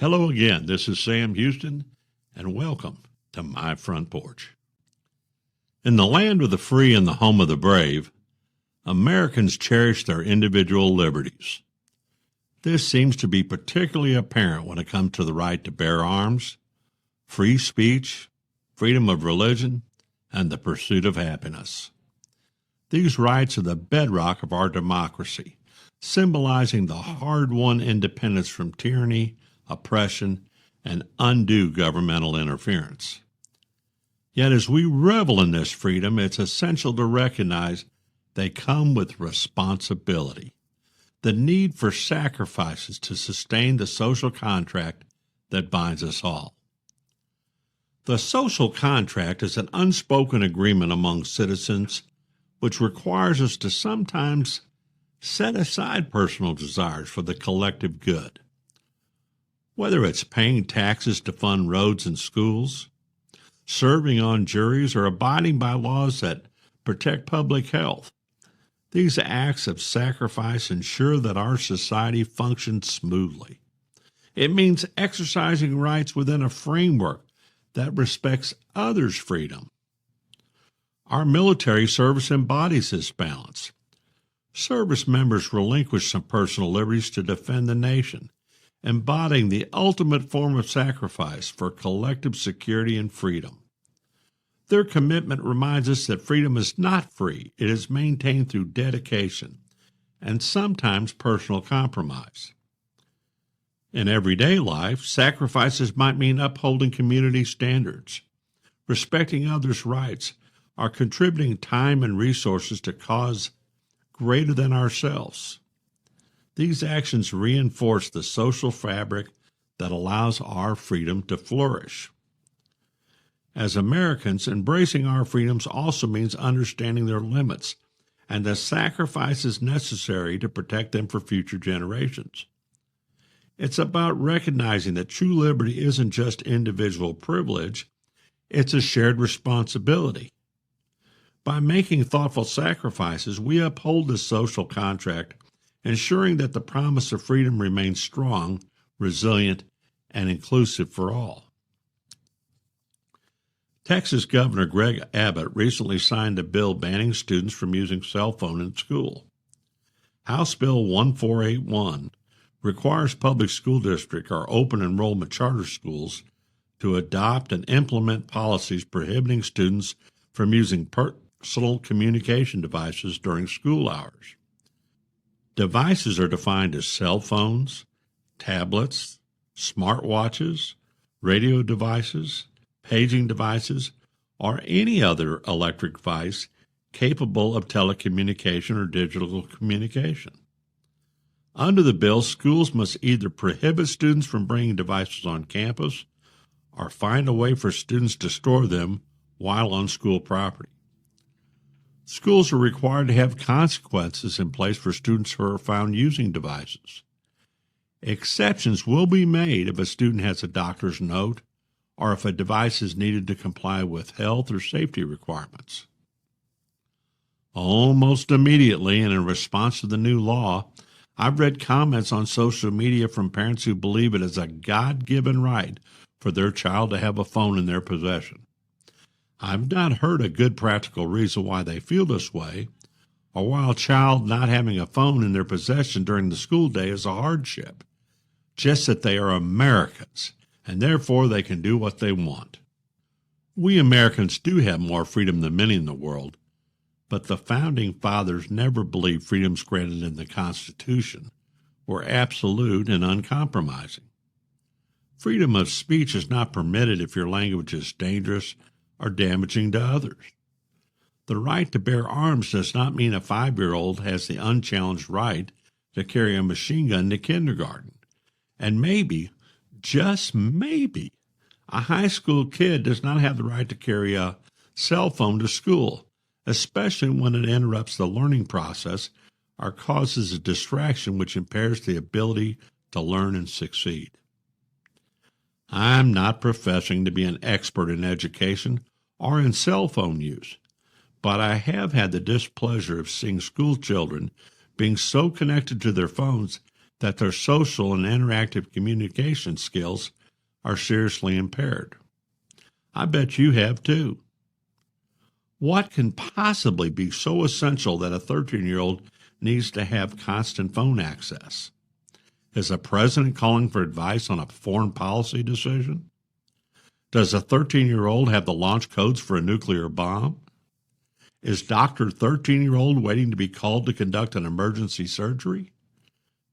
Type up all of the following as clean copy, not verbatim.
Hello again, this is Sam Houston, and welcome to My Front Porch. In the land of the free and the home of the brave, Americans cherish their individual liberties. This seems to be particularly apparent when it comes to the right to bear arms, free speech, freedom of religion, and the pursuit of happiness. These rights are the bedrock of our democracy, symbolizing the hard-won independence from tyranny, oppression, and undue governmental interference. Yet as we revel in this freedom, it's essential to recognize they come with responsibility, the need for sacrifices to sustain the social contract that binds us all. The social contract is an unspoken agreement among citizens which requires us to sometimes set aside personal desires for the collective good. Whether it's paying taxes to fund roads and schools, serving on juries, or abiding by laws that protect public health, these acts of sacrifice ensure that our society functions smoothly. It means exercising rights within a framework that respects others' freedom. Our military service embodies this balance. Service members relinquish some personal liberties to defend the nation, embodying the ultimate form of sacrifice for collective security and freedom. Their commitment reminds us that freedom is not free. It is maintained through dedication and sometimes personal compromise. In everyday life, sacrifices might mean upholding community standards, respecting others' rights, or contributing time and resources to cause greater than ourselves. These actions reinforce the social fabric that allows our freedom to flourish. As Americans, embracing our freedoms also means understanding their limits and the sacrifices necessary to protect them for future generations. It's about recognizing that true liberty isn't just individual privilege, it's a shared responsibility. By making thoughtful sacrifices, we uphold the social contract, ensuring that the promise of freedom remains strong, resilient, and inclusive for all. Texas Governor Greg Abbott recently signed a bill banning students from using cell phone in school. House Bill 1481 requires public school districts or open enrollment charter schools to adopt and implement policies prohibiting students from using personal communication devices during school hours. Devices are defined as cell phones, tablets, smartwatches, radio devices, paging devices, or any other electric device capable of telecommunication or digital communication. Under the bill, schools must either prohibit students from bringing devices on campus or find a way for students to store them while on school property. Schools are required to have consequences in place for students who are found using devices. Exceptions will be made if a student has a doctor's note or if a device is needed to comply with health or safety requirements. Almost immediately, and in response to the new law, I've read comments on social media from parents who believe it is a God-given right for their child to have a phone in their possession. I've not heard a good practical reason why they feel this way, or why a child not having a phone in their possession during the school day is a hardship, just that they are Americans, and therefore they can do what they want. We Americans do have more freedom than many in the world, but the Founding Fathers never believed freedoms granted in the Constitution were absolute and uncompromising. Freedom of speech is not permitted if your language is dangerous or damaging to others. The right to bear arms does not mean a 5-year-old has the unchallenged right to carry a machine gun to kindergarten. And maybe, just maybe, a high school kid does not have the right to carry a cell phone to school, especially when it interrupts the learning process or causes a distraction which impairs the ability to learn and succeed. I'm not professing to be an expert in education or in cell phone use, but I have had the displeasure of seeing school children being so connected to their phones that their social and interactive communication skills are seriously impaired. I bet you have too. What can possibly be so essential that a 13-year-old needs to have constant phone access? Is a president calling for advice on a foreign policy decision? Does a 13-year-old have the launch codes for a nuclear bomb? Is Dr. 13-year-old waiting to be called to conduct an emergency surgery?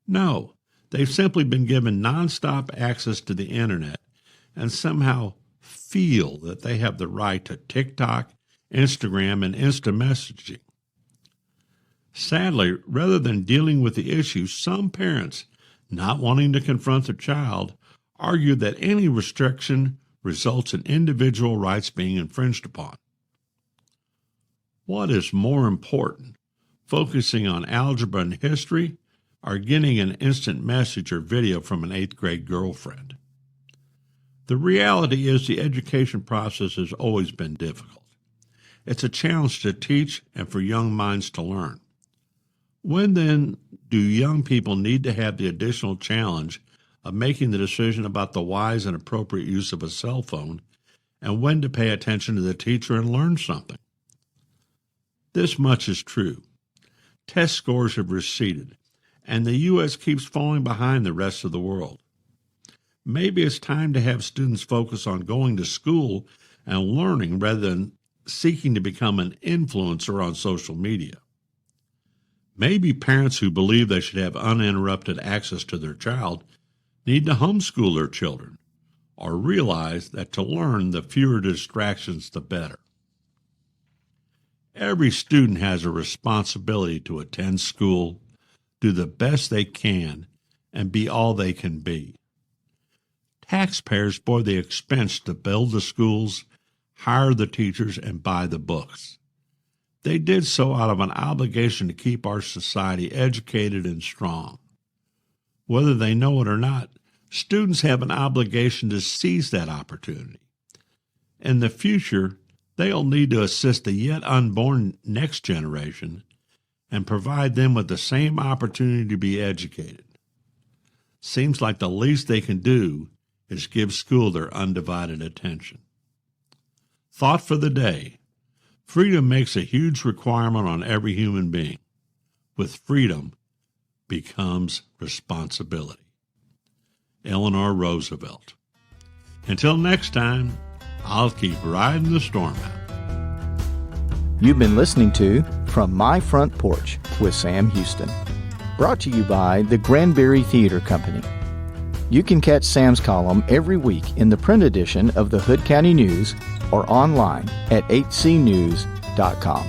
No, they've simply been given nonstop access to the internet and somehow feel that they have the right to TikTok, Instagram, and instant messaging. Sadly, rather than dealing with the issue, some parents, not wanting to confront their child, argue that any restriction results in individual rights being infringed upon. What is more important, focusing on algebra and history, or getting an instant message or video from an 8th grade girlfriend? The reality is the education process has always been difficult. It's a challenge to teach and for young minds to learn. When then do young people need to have the additional challenge of making the decision about the wise and appropriate use of a cell phone and when to pay attention to the teacher and learn something? This much is true. Test scores have receded, and the U.S. keeps falling behind the rest of the world. Maybe it's time to have students focus on going to school and learning rather than seeking to become an influencer on social media. Maybe parents who believe they should have uninterrupted access to their child need to homeschool their children, or realize that to learn, the fewer distractions, the better. Every student has a responsibility to attend school, do the best they can, and be all they can be. Taxpayers bore the expense to build the schools, hire the teachers, and buy the books. They did so out of an obligation to keep our society educated and strong. Whether they know it or not, students have an obligation to seize that opportunity. In the future, they'll need to assist the yet unborn next generation and provide them with the same opportunity to be educated. Seems like the least they can do is give school their undivided attention. Thought for the day. Freedom makes a huge requirement on every human being. With freedom becomes responsibility. Eleanor Roosevelt. Until next time, I'll keep riding the storm out. You've been listening to From My Front Porch with Sam Houston, brought to you by the Granbury Theater Company. You can catch Sam's column every week in the print edition of the Hood County News or online at hcnews.com.